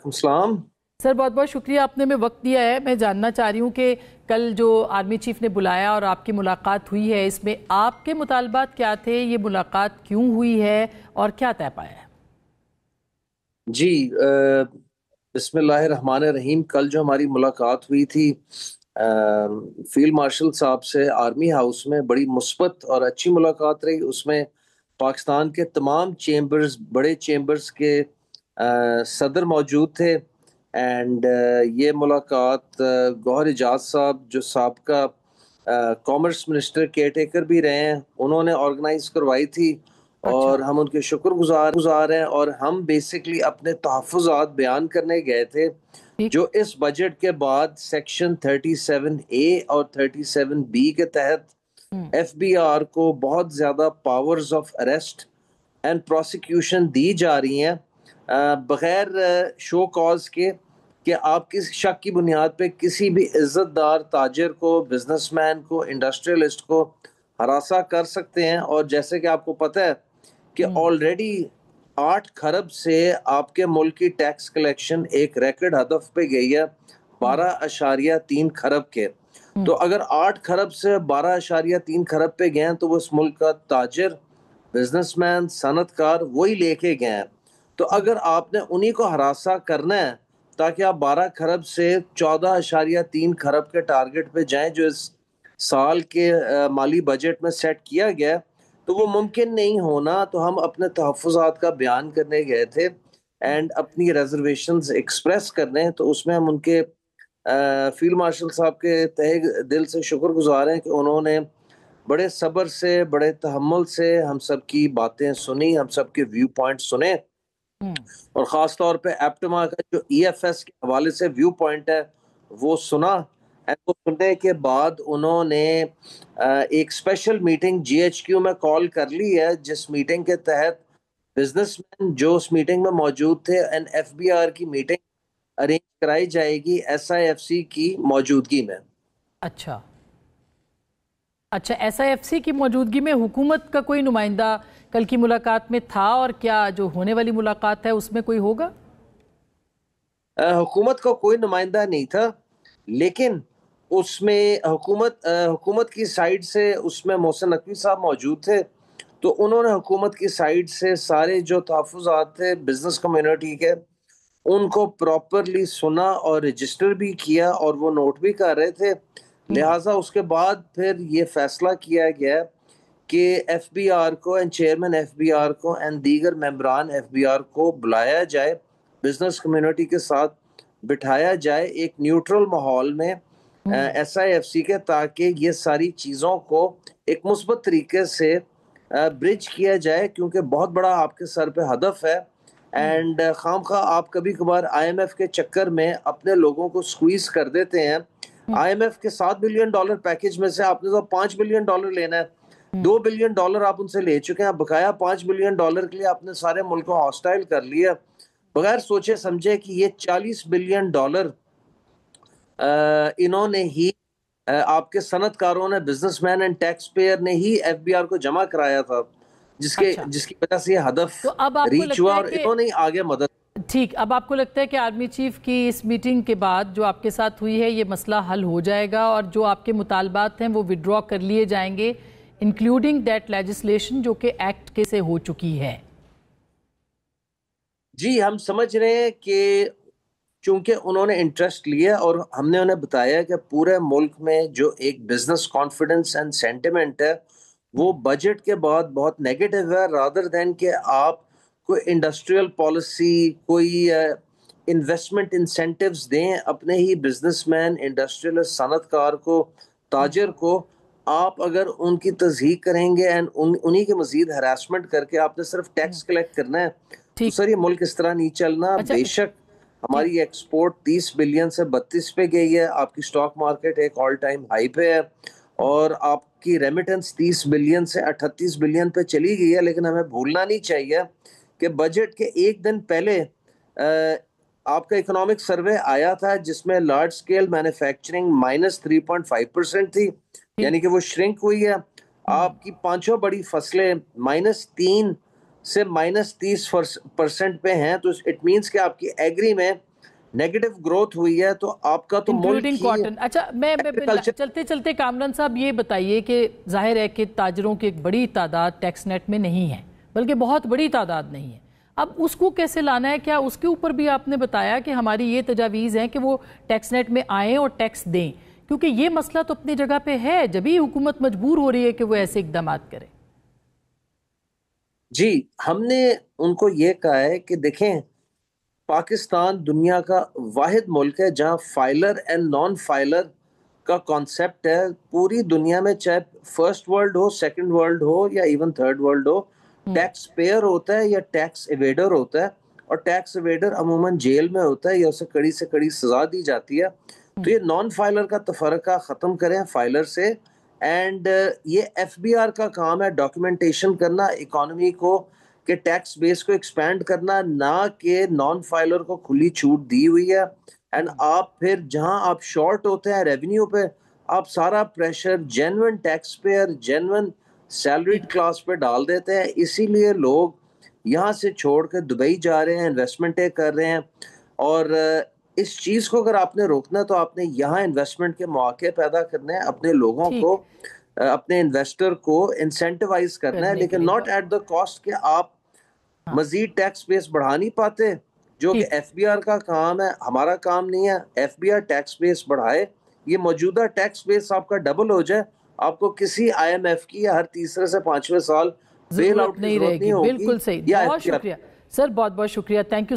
वालेकुम सलाम। सर बहुत बहुत शुक्रिया आपने हमें वक्त दिया है। मैं जानना चाह रही हूँ कि कल जो आर्मी चीफ ने बुलाया और आपकी मुलाकात हुई है, इसमें आपके मुतालबात क्या थे, ये मुलाकात क्यों हुई है और क्या तय पाया है? जी बिस्मिल्लाहिर्रहमानिर्रहीम। कल जो हमारी मुलाकात हुई थी फील्ड मार्शल साहब से आर्मी हाउस में, बड़ी मुस्बत और अच्छी मुलाकात रही। उसमें पाकिस्तान के तमाम चेंबर्स, बड़े चेंबर्स के सदर मौजूद थे। एंड ये मुलाकात गौहर एजाज साहब जो साबका कॉमर्स मिनिस्टर केयर टेकर भी रहे हैं, उन्होंने ऑर्गेनाइज करवाई थी। और हम उनके शुक्रगुजार हैं। और हम बेसिकली अपने तहफ़्फ़ुज़ात बयान करने गए थे जो इस बजट के बाद सेक्शन 37A और 37B के तहत FBI को बहुत ज़्यादा powers of arrest and prosecution दी जा रही हैं बगैर शो कॉज के, कि आप किस शक की बुनियाद पे किसी भी इज्जतदार ताजिर को, बिजनेसमैन को, इंडस्ट्रियलिस्ट को हरासा कर सकते हैं। और जैसे कि आपको पता है कि ऑलरेडी 8 खरब से आपके मुल्क की टैक्स कलेक्शन एक रिकॉर्ड हदफ पे गई है 12.3 खरब के। तो अगर 8 खरब से 12.3 खरब पे गए हैं तो वो इस मुल्क का ताजिर, बिजनेसमैन, सनतकार वही लेके गए हैं। तो अगर आपने उन्हीं को हरासा करना है ताकि आप 12 खरब से 14.3 खरब के टारगेट पे जाएं जो इस साल के माली बजट में सेट किया गया, तो वो मुमकिन नहीं होना। तो हम अपने तहफ़्फ़ुज़ात का बयान करने गए थे एंड अपनी रिजर्वेशंस एक्सप्रेस करने। तो उसमें हम उनके फील्ड मार्शल साहब के तहे दिल से शुक्रगुजार हैं कि उन्होंने बड़े सब्र से, बड़े तहम्मुल से हम सब की बातें सुनी, हम सब के व्यू पॉइंट सुने। और ख़ास तौर पे एप्टमा का जो EFS के हवाले से व्यू पॉइंट है वो सुना। एंड वो सुनने के बाद उन्होंने एक स्पेशल मीटिंग GHQ में कॉल कर ली है, जिस मीटिंग के तहत बिजनेसमैन जो उस मीटिंग में मौजूद थे एंड FBR की मीटिंग अरेंज कराई जाएगी SIFC की मौजूदगी में। अच्छा, SIFC की मौजूदगी में हुकूमत का कोई नुमाइंदा कल की मुलाकात में था, और क्या जो होने वाली मुलाकात है उसमें कोई होगा? हुकूमत का कोई नुमाइंदा नहीं था, लेकिन उसमें हुकूमत की साइड से उसमें मोहसिन नकवी साहब मौजूद थे। तो उन्होंने हुकूमत की साइड से सारे जो तहफ़्फ़ुज़ात थे बिजनेस कम्युनिटी के, उनको प्रॉपरली सुना और रजिस्टर भी किया और वो नोट भी कर रहे थे। लिहाजा उसके बाद फिर ये फैसला किया गया कि FBR को एंड चेयरमैन FBR को एंड दीगर मेंबरान FBR को बुलाया जाए, बिजनेस कम्युनिटी के साथ बिठाया जाए एक न्यूट्रल माहौल में SIFC के, ताकि ये सारी चीज़ों को एक मुस्बत तरीके से ब्रिज किया जाए, क्योंकि बहुत बड़ा आपके सर पे हदफ है। एंड खामखा आप कभी कभार IMF के चक्कर में अपने लोगों को स्क्वीज कर देते हैं। IMF के $7 बिलियन पैकेज में से आपने तो $5 बिलियन लेना है, $2 बिलियन आप उनसे ले चुके हैं। बकाया $5 बिलियन के लिए आपने सारे मुल्क को हॉस्टाइल कर लिया बगैर सोचे समझे कि ये $40 बिलियन इन्होंने ही आपके सनतकारों ने, बिजनेसमैन एंड टैक्स पेयर ने ही FBR को जमा कराया था, जिसकी वजह से ये हदफ तो अब आपको रीच हुआ लगता है और इन्होंने ही आगे मदद। ठीक, अब आपको लगता है कि आर्मी चीफ की इस मीटिंग के बाद जो आपके साथ हुई है ये मसला हल हो जाएगा और जो आपके मुतालबात हैं वो विड्रॉ कर लिए जाएंगे, इंक्लूडिंग दैट लेजिस्लेशन जो कि एक्ट के से हो चुकी है? जी, हम समझ रहे हैं कि चूंकि उन्होंने इंटरेस्ट लिया और हमने उन्हें बताया कि पूरे मुल्क में जो एक बिजनेस कॉन्फिडेंस एंड सेंटिमेंट है वो बजट के बाद बहुत नेगेटिव है, रादर देन कि आप कोई इंडस्ट्रियल पॉलिसी, कोई इन्वेस्टमेंट इंसेंटिव्स दें अपने ही बिजनेसमैन, इंडस्ट्रियल सनतकार को, ताजिर को। आप अगर उनकी तस्दीक करेंगे एंड उन्हीं के मजीद हरासमेंट करके आपने सिर्फ टैक्स कलेक्ट करना है, तो सर ये मुल्क इस तरह नहीं चलना। बेशक हमारी एक्सपोर्ट 30 बिलियन से 32 पे गई है, आपकी स्टॉक मार्केट एक ऑल टाइम हाई पे है, और आपकी रेमिटेंस 30 बिलियन से 38 बिलियन पे चली गई है। लेकिन हमें भूलना नहीं चाहिए कि बजट के एक दिन पहले आपका इकोनॉमिक सर्वे आया था जिसमें लार्ज स्केल मैन्युफैक्चरिंग -3.5% थी, यानी कि वो श्रिंक हुई है। आपकी पांचों बड़ी फसलें -3 से -30% पे हैं। तो इट मींस कि आपकी एग्री में नेगेटिव ग्रोथ हुई है तो आपका तो मुल्क इंक्लूडिंग कॉटन। अच्छा, मैं चलते चलते कामरान साहब ये बताइए कि जाहिर है कि ताजरों की एक बड़ी तादाद टैक्स नेट में नहीं है, बल्कि बहुत बड़ी तादाद नहीं है। अब उसको कैसे लाना है? क्या उसके ऊपर भी आपने बताया कि हमारी ये तजावीज़ हैं कि वो टैक्स नेट में आएँ और टैक्स दें? क्योंकि ये मसला तो अपनी जगह पे है, जब ही हुकूमत मजबूर हो रही है कि वो ऐसे इकदाम करे। जी, हमने उनको ये कहा है कि देखें, पाकिस्तान दुनिया का वाहिद मुल्क है जहां फाइलर एंड नॉन फाइलर का कॉन्सेप्ट है। पूरी दुनिया में चाहे फर्स्ट वर्ल्ड हो, सेकंड वर्ल्ड हो या इवन थर्ड वर्ल्ड हो, टैक्स पेयर होता है या टैक्स एवेडर होता है, और टैक्स एवेडर अमूमन जेल में होता है या उसे कड़ी से कड़ी सजा दी जाती है। तो ये नॉन फाइलर का तफरका ख़त्म करें फाइलर से। एंड ये एफबीआर का काम है डॉक्यूमेंटेशन करना, इकोनॉमी को कि टैक्स बेस को एक्सपैंड करना, ना कि नॉन फाइलर को खुली छूट दी हुई है। एंड आप फिर जहां आप शॉर्ट होते हैं रेवेन्यू पे, आप सारा pressure genuine tax payer, genuine salaried class पे डाल देते हैं। इसीलिए लोग यहाँ से छोड़ कर दुबई जा रहे हैं, इन्वेस्टमेंटें कर रहे हैं। और इस चीज को अगर आपने रोकना है तो आपने यहाँ इन्वेस्टमेंट के मौके पैदा करने हैं, अपने लोगों को, अपने इन्वेस्टर को इंसेंटिवाइज करना है, लेकिन नॉट एट द कॉस्ट कि आप मजीद टैक्स बेस बढ़ा नहीं पाते, जो कि एफबीआर का काम है, हमारा काम नहीं है। एफबीआर टैक्स बेस बढ़ाए, ये मौजूदा टैक्स बेस आपका डबल हो जाए, आपको किसी आईएमएफ की या हर तीसरे से पांचवें साल बेल आउट की जरूरत नहीं होगी। बिल्कुल सही, बहुत शुक्रिया सर, बहुत बहुत शुक्रिया, थैंक यू।